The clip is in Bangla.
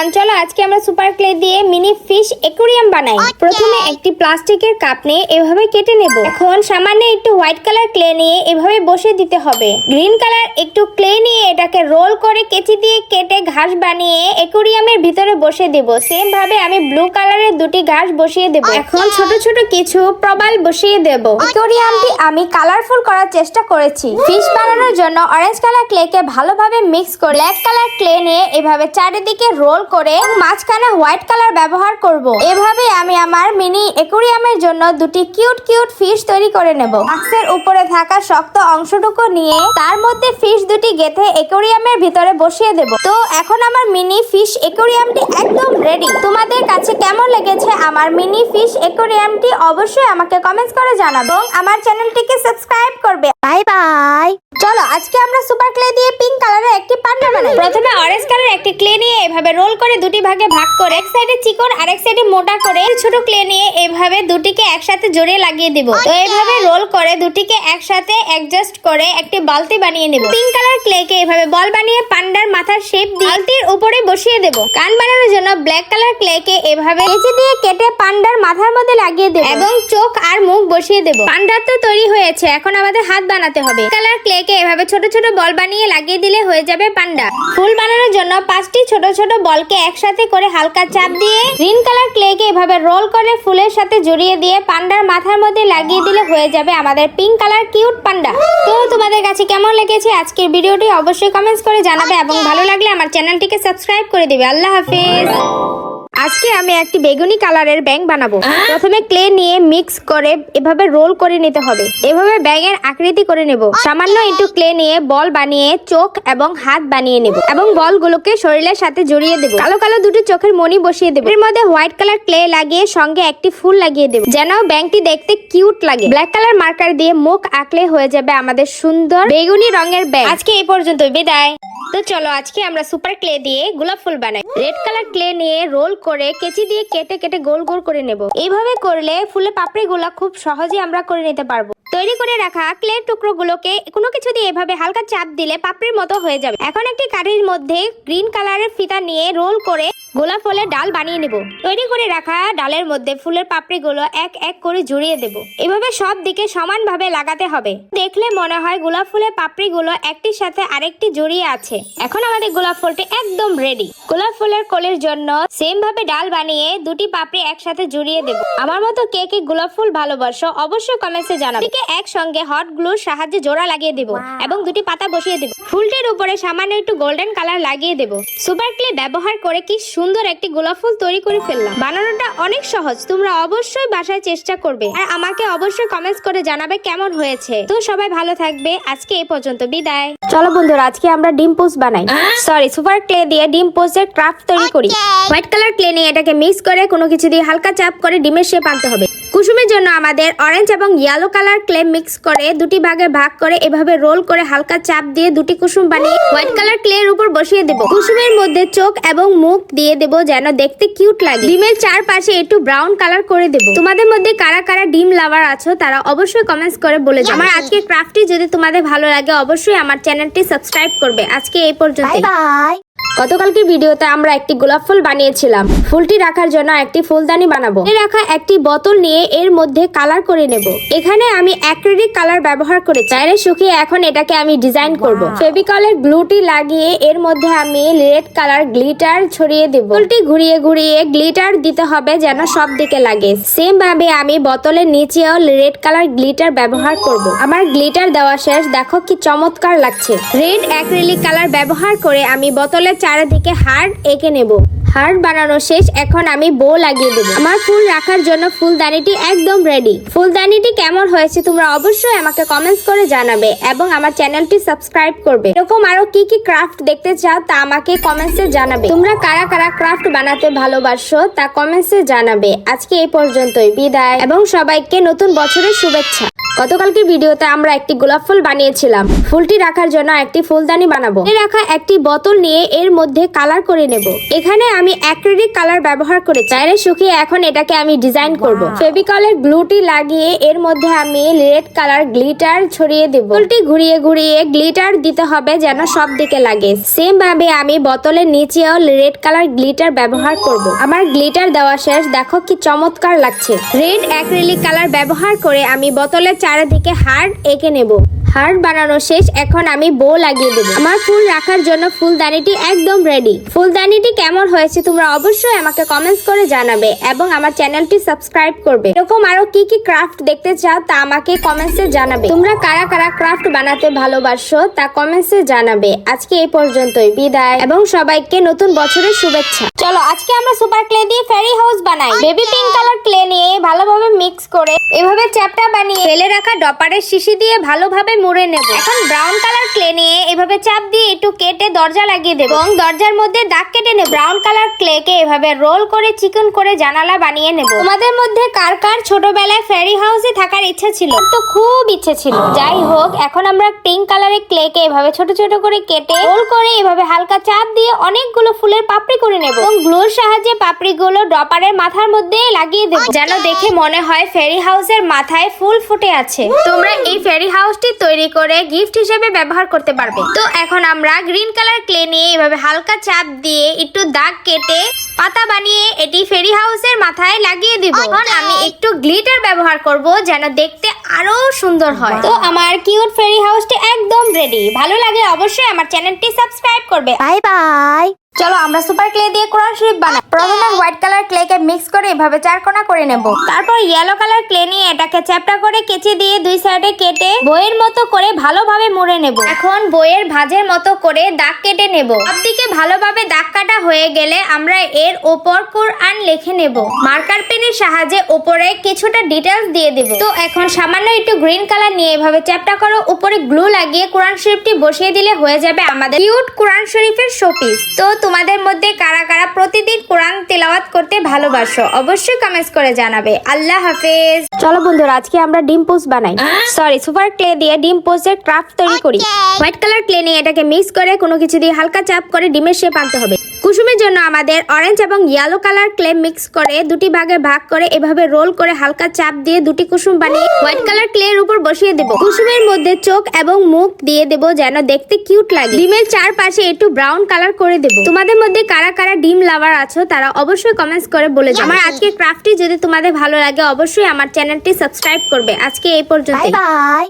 এভরিওয়ান, চলো আজকে আমরা সুপার ক্লে দিয়ে মিনি ফিশ অ্যাকুয়ারিয়াম বানাই। প্রথমে একটি প্লাস্টিকের কাপ নিয়ে এভাবে কেটে নেব। এখন সামান্য একটু হোয়াইট কালার ক্লে নিয়ে এভাবে বসে দিতে হবে। গ্রিন কালার একটু ক্লে নিয়ে এটাকে রোল করে কেচি দিয়ে কেটে ঘাস বানিয়ে অ্যাকুয়ারিয়ামের ভিতরে বসে দেব। সেম ভাবে আমি ব্লু কালারের দুটি ঘাস বসিয়ে দেব। এখন ছোট ছোট কিছু প্রবাল বসিয়ে দেব। অ্যাকুয়ারিয়ামটি আমি কালারফুল করার চেষ্টা করেছি। ফিশ বানানোর জন্য অরেঞ্জ কালার ক্লেকে ভালোভাবে মিক্স করে ব্ল্যাক কালার ক্লে নিয়ে এভাবে চারিদিকে রোল করে মাঝখানে হোয়াইট কালার ব্যবহার করব। এভাবে আমি আমার মিনি অ্যাকুয়ারিয়ামের জন্য দুটি কিউট কিউট ফিশ তৈরি করে নেব। বক্সের উপরে থাকা শক্ত অংশটুকু নিয়ে তার মধ্যে ফিশ দুটি গেঁথে অ্যাকুয়ারিয়ামের ভিতরে বসিয়ে দেব। তো এখন আমার মিনি ফিশ অ্যাকুয়ারিয়ামটি একদম রেডি। তোমাদের কাছে কেমন লেগেছে আমার মিনি ফিশ অ্যাকুয়ারিয়ামটি অবশ্যই আমাকে কমেন্টস করে জানাবে এবং আমার চ্যানেলটিকে সাবস্ক্রাইব করবে। Bye bye. চলো আজকে আমরা সুপার ক্লে দিয়ে পিঙ্ক কালারের একটি পান্ডা বানাই। প্রথমে অরেঞ্জ কালার একটি ক্লে নিয়ে এভাবে রোল করে দুটি ভাগে ভাগ করে এক সাইডে চিকন আর এক সাইডে মোটা করে ছোট ক্লে নিয়ে এভাবে দুটিকে একসাথে জড়িয়ে লাগিয়ে দিব। তো এইভাবে রোল করে দুটিকে একসাথে অ্যাডজাস্ট করে একটি বালতি বানিয়ে নেব। পিঙ্ক কালার ক্লেকে এভাবে বল বানিয়ে পান্ডার মাথার শেপ দিয়ে বালতির উপরে বসিয়ে দেব। কান বানানোর জন্য ব্ল্যাক কালার ক্লেকে এভাবে কেচি দিয়ে কেটে পান্ডার মাথার মধ্যে লাগিয়ে দেব এবং চোখ আর মুখ বসিয়ে দেব। পান্ডা তো তৈরি হয়েছে, এখন আমাদের হাত বানাতে হবে। কালার ক্লেকে এভাবে ছোট ছোট বল বানিয়ে লাগিয়ে দিলে হয়ে যাবে পান্ডা। ফুল বানানোর জন্য 5টি ছোট ছোট বলকে একসাথে করে হালকা চাপ দিয়ে গ্রিন কালার ক্লেকে এভাবে রোল করে ফুলের সাথে জড়িয়ে দিয়ে পান্ডার মাথার মধ্যে লাগিয়ে দিলে হয়ে যাবে আমাদের পিঙ্ক কালার কিউট পান্ডা। তো তোমাদের কাছে কেমন লেগেছে আজকের ভিডিওটি অবশ্যই কমেন্টস করে জানাবে এবং ভালো লাগলে আমার চ্যানেলটিকে সাবস্ক্রাইব করে দিবে। আল্লাহ হাফেজ। আজকে আমি একটি বেগুনি কালারের ব্যাঙ বানাবো। প্রথমে ক্লে নিয়ে মিক্স করে এভাবে রোল করে নিতে হবে। এভাবে ব্যাঙের আকৃতি করে নেব। সামান্য একটু ক্লে নিয়ে বল বানিয়ে চোখ এবং হাত বানিয়ে নেব এবং বলগুলোকে শরীরের সাথে জড়িয়ে দেব। কালো কালো দুটি চোখের মণি বসিয়ে দেব। এর মধ্যে হোয়াইট কালার ক্লে লাগিয়ে সঙ্গে একটি ফুল লাগিয়ে দেব যেন ব্যাঙটি দেখতে কিউট লাগে। ব্ল্যাক কালার মার্কার দিয়ে মুখ আঁকলে হয়ে যাবে আমাদের সুন্দর বেগুনি রঙের ব্যাঙ। আজকে এই পর্যন্ত, বিদায়। তো চলো আজকে আমরা সুপার ক্লে দিয়ে গোলাপ ফুল বানাই। রেড কালার ক্লে নিয়ে রোল করে কেচি দিয়ে কেটে কেটে গোল গোল করে নেব। এইভাবে করলে ফুলের পাপড়িগুলো খুব সহজে আমরা করে নিতে পারবো। তৈরি করে রাখা ক্লে টুকরোগুলোকে কোনো কিছু দিয়ে এভাবে হালকা চাপ দিলে পাপড়ির মতো হয়ে যাবে। এখন একটি কাঠির মধ্যে গ্রিন কালারের ফিতা নিয়ে রোল করে গোলাপ ফুলের ডাল বানিয়ে নেব। তৈরি করে রাখা ডালের মধ্যে ফুলের পাপড়িগুলো এক এক করে জড়িয়ে দেব। এভাবে সব দিকে সমানভাবে লাগাতে হবে। দেখলে মনে হয় গোলাপ ফুলের পাপড়িগুলো একটির সাথে আরেকটি জড়িয়ে আছে। এখন আমাদের গোলাপ ফুলটি একদম রেডি। গোলাপ ফুলের কোলের জন্য সেম ভাবে ডাল বানিয়ে দুটি পাপড়ি একসাথে জড়িয়ে দেব। আমার মতো কে কে গোলাপ ফুল ভালোবাসো অবশ্যই কমেন্টসে জানাবে। একসঙ্গে হট গ্লুর সাহায্যে জোড়া লাগিয়ে দেব এবং দুটি পাতা বসিয়ে দেব। ফুলটির উপরে সামান্য একটু গোল্ডেন কালার লাগিয়ে দেব। সুপার ক্লে ব্যবহার করে কি সুন্দর একটি গোলাপ ফুল তৈরি করে ফেললাম। বানানোটা অনেক সহজ, তোমরা অবশ্যই বাসায় চেষ্টা করবে আর আমাকে অবশ্যই কমেন্টস করে জানাবে কেমন হয়েছে। তো সবাই ভালো থাকবে, আজকে এই পর্যন্ত, বিদায়। চলো বন্ধুরা আজকে আমরা ডিম পোস্ট বানাই। সরি, সুপার ক্লে দিয়ে ডিম পোস্টের ক্রাফট তৈরি করি। হোয়াইট কালার ক্লে নিয়ে এটাকে মিক্স করে কোনো কিছু দিয়ে হালকা চাপ করে ডিমের শেপ আনতে হবে। কুসুমের জন্য আমাদের অরেঞ্জ এবং ইয়েলো কালার ক্লে মিক্স করে দুটি ভাগে ভাগ করে এভাবে রোল করে হালকা চাপ দিয়ে দুটি কুসুম বানিয়ে হোয়াইট কালার ক্লের উপর বসিয়ে দেব। কুসুমের মধ্যে চোখ এবং মুখ দিয়ে দেব যেন দেখতে কিউট লাগে। ডিমের চারপাশে একটু ব্রাউন কালার করে দেব। তোমাদের মধ্যে কারা কারা ডিম লাভার আছো তারা অবশ্যই কমেন্টস করে বলে যাও। আমার আজকের ক্রাফটটি যদি তোমাদের ভালো লাগে অবশ্যই আমার চ্যানেলটি সাবস্ক্রাইব করবে। আজকে এই পর্যন্ত, বাই। গতকালকে ভিডিওতে আমরা একটি গোলাপ ফুল বানিয়েছিলাম। ফুলটি রাখার জন্য একটি ফুলদানি বানাবো। রাখা একটি বোতল নিয়ে এর মধ্যে কালার করে নেব। এখানে আমি অ্যাক্রিলিক কালার ব্যবহার করেছি। বাইরে শুকিয়ে এখন এটাকে আমি ডিজাইন করব। ফেভিকলের গ্লুটি লাগিয়ে এর মধ্যে আমি রেড কালার গ্লিটার ছড়িয়ে দেব। ফুলটি ঘুরিয়ে ঘুরিয়ে গ্লিটার দিতে হবে যেন সব দিকে লাগে। সেম ভাবে আমি বোতলের নিচেও রেড কালার গ্লিটার ব্যবহার করব। আমার গ্লিটার দেওয়া শেষ, দেখো কি চমৎকার লাগছে। রেড অ্যাক্রিলিক কালার ব্যবহার করে আমি বোতলের চারিদিকে হার্ট এঁকে নেব। হার্ট বানানো শেষ, এখন আমি বো লাগিয়ে দেব। আমার ফুল রাখার জন্য ফুলদানিটি একদম রেডি। ফুলদানিটি কেমন হয়েছে তোমরা অবশ্যই আমাকে কমেন্টস করে জানাবে এবং আমার চ্যানেলটি সাবস্ক্রাইব করবে। এরকম আরো কি কি ক্রাফট দেখতে চাও তা আমাকে কমেন্টসে জানাবে। তোমরা কারা কারা ক্রাফট বানাতে ভালোবাসো তা কমেন্টসে জানাবে। আজকে এই পর্যন্তই, বিদায় এবং সবাইকে নতুন বছরের শুভেচ্ছা। গতকালকে ভিডিওতে আমরা একটি গোলাপ ফুল বানিয়েছিলাম। ফুলটি রাখার জন্য একটি ফুলদানি বানাবো। রাখা একটি বোতল নিয়ে এর মধ্যে কালার করে নেব। এখানে আমি অ্যাক্রিলিক কালার ব্যবহার করেছি। বাইরে শুকিয়ে এখন এটাকে আমি ডিজাইন করব। ফেভিকলের গ্লুটি লাগিয়ে এর মধ্যে আমি রেড কালার গ্লিটার ছড়িয়ে দেব। বোতলটি ঘুরিয়ে ঘুরিয়ে গ্লিটার দিতে হবে যেন সব দিকে লাগে। সেম ভাবে আমি বোতলের নিচেও রেড কালার গ্লিটার ব্যবহার করব। আমার গ্লিটার দেওয়া শেষ, দেখো কি চমৎকার লাগছে। রেড অ্যাক্রিলিক কালার ব্যবহার করে আমি বোতলের চারিদিকে হার্ট এঁকে নেব। হার্ট বানানো শেষ, এখন আমি বো লাগিয়ে দেবো। আমার ফুল রাখার জন্য ফুলদানিটি একদম রেডি। ফুলদানিটি কেমন হয়েছে তোমরা অবশ্যই আমাকে কমেন্টস করে জানাবে এবং আমার চ্যানেলটি সাবস্ক্রাইব করবে। এরকম আরো কি কি ক্রাফট দেখতে চাও তা আমাকে কমেন্টসে জানাবে। তোমরা কারা কারা ক্রাফট বানাতে ভালোবাসো তা কমেন্টসে জানাবে। আজকে এই পর্যন্তই, বিদায় এবং সবাইকে নতুন বছরের শুভেচ্ছা। চলো আজকে আমরা সুপার ক্লে দিয়ে ফেরি হাউস বানাই। বেবি পিঙ্ক কালার ক্লে নিয়ে ভালোভাবে মিক্স করে এভাবে চ্যাপ্টা বানিয়ে ফেলে রাখা ডপারের শিশি দিয়ে ভালোভাবে মুড়ে নেব। এখন ব্রাউন কালার ক্লে নিয়ে এভাবে চাপ দিয়ে একটু কেটে দরজা লাগিয়ে দেব এবং দরজার মধ্যে দাগ কেটে নেব। ব্রাউন কালার ক্লে কে এভাবে রোল করে চিকন করে জানালা বানিয়ে নেব। তোমাদের মধ্যে কার কার ছোটবেলায় ফেরি হাউসে থাকার ইচ্ছা ছিল? তো খুব ইচ্ছে ছিল। যাই হোক, এখন আমরা পিঙ্ক কালারের ক্লে কে এভাবে ছোট ছোট করে কেটে রোল করে এভাবে হালকা চাপ দিয়ে অনেকগুলো ফুলের পাপড়ি করে নেব এবং গ্লুর সাহায্যে পাপড়িগুলো ডপারের মাথার মধ্যে লাগিয়ে দেব যেন দেখে মনে হয় ফেরি হাউসের মাথায় ফুল ফুটে আছে। তোমরা এই ফেরি হাউসটি তৈরি করে গিফট হিসেবে ব্যবহার করতে পারবে। তো এখন আমরা গ্রিন কালার ক্লে নিয়ে এভাবে হালকা চাপ দিয়ে একটু দাগ কেটে পাতা বানিয়ে এটি ফেরি হাউসের মাথায় লাগিয়ে দিব। এখন আমি একটু গ্লিটার ব্যবহার করব যেন দেখতে আরো সুন্দর হয়। তো আমার কিউট ফেরি হাউসটি একদম রেডি। ভালো লাগলে অবশ্যই আমার চ্যানেলটি সাবস্ক্রাইব করবে। Bye bye. চলো আমরা সুপার ক্লে দিয়ে কোরআন শরীফ বানাই। প্রথমে হোয়াইট কালার ক্লে কে মিক্স করে এভাবে চারকোনা করে নেব। তারপর ইয়েলো কালার ক্লে নিয়ে এটাকে চ্যাপ্টা করে কেচি দিয়ে দুই সাইডে কেটে বইয়ের মতো করে ভালোভাবে মুড়ে নেব। এখন বইয়ের ভাঁজের মতো করে দাগ কেটে নেব। সবদিকে ভালোভাবে দাগ কাটা হয়ে গেলে আমরা এর উপর কোরআন লিখে নেব। মার্কার পেনের সাহায্যে উপরে কিছুটা ডিটেইলস দিয়ে দেব। তো এখন সামান্য একটু গ্রিন কালার নিয়ে এভাবে চ্যাপ্টা করো, উপরে গ্লু লাগিয়ে কোরআন শরীফটি বসিয়ে দিলে হয়ে যাবে আমাদের কিউট কোরআন শরীফের শোপিস। তো তোমাদের মধ্যে কারা কারা প্রতিদিন কোরআন তেলাওয়াত করতে ভালোবাসো অবশ্যই কমেন্টস করে জানাবে। আল্লাহ হাফেজ। চলো বন্ধুরা আজকে আমরা ডিম পোস্ট বানাই। সরি, সুপার ক্লে দিয়ে ডিম পোস্টের ক্রাফট তৈরি করি। হোয়াইট কালার ক্লে নিয়ে এটাকে মিক্স করে কোনো কিছু দিয়ে হালকা চাপ করে ডিমের শেপ আনতে হবে। কুসুমের জন্য আমাদের অরেঞ্জ এবং ইয়েলো কালার ক্লে মিক্স করে দুটি ভাগে ভাগ করে এভাবে রোল করে হালকা চাপ দিয়ে দুটি কুসুম বানিয়ে হোয়াইট কালার ক্লের উপর বসিয়ে দেব। কুসুমের মধ্যে চোখ এবং মুখ দিয়ে দেব যেন দেখতে কিউট লাগে। ডিমের চারপাশে একটু ব্রাউন কালার করে দেব। তোমাদের মধ্যে কারা কারা ডিম লাভার আছো তারা অবশ্যই কমেন্টস করে বলে যাও। আমার আজকে ক্রাফটটি যদি তোমাদের ভালো লাগে অবশ্যই আমার চ্যানেলটি সাবস্ক্রাইব করবে। আজকে এই পর্যন্ত, বাই বাই।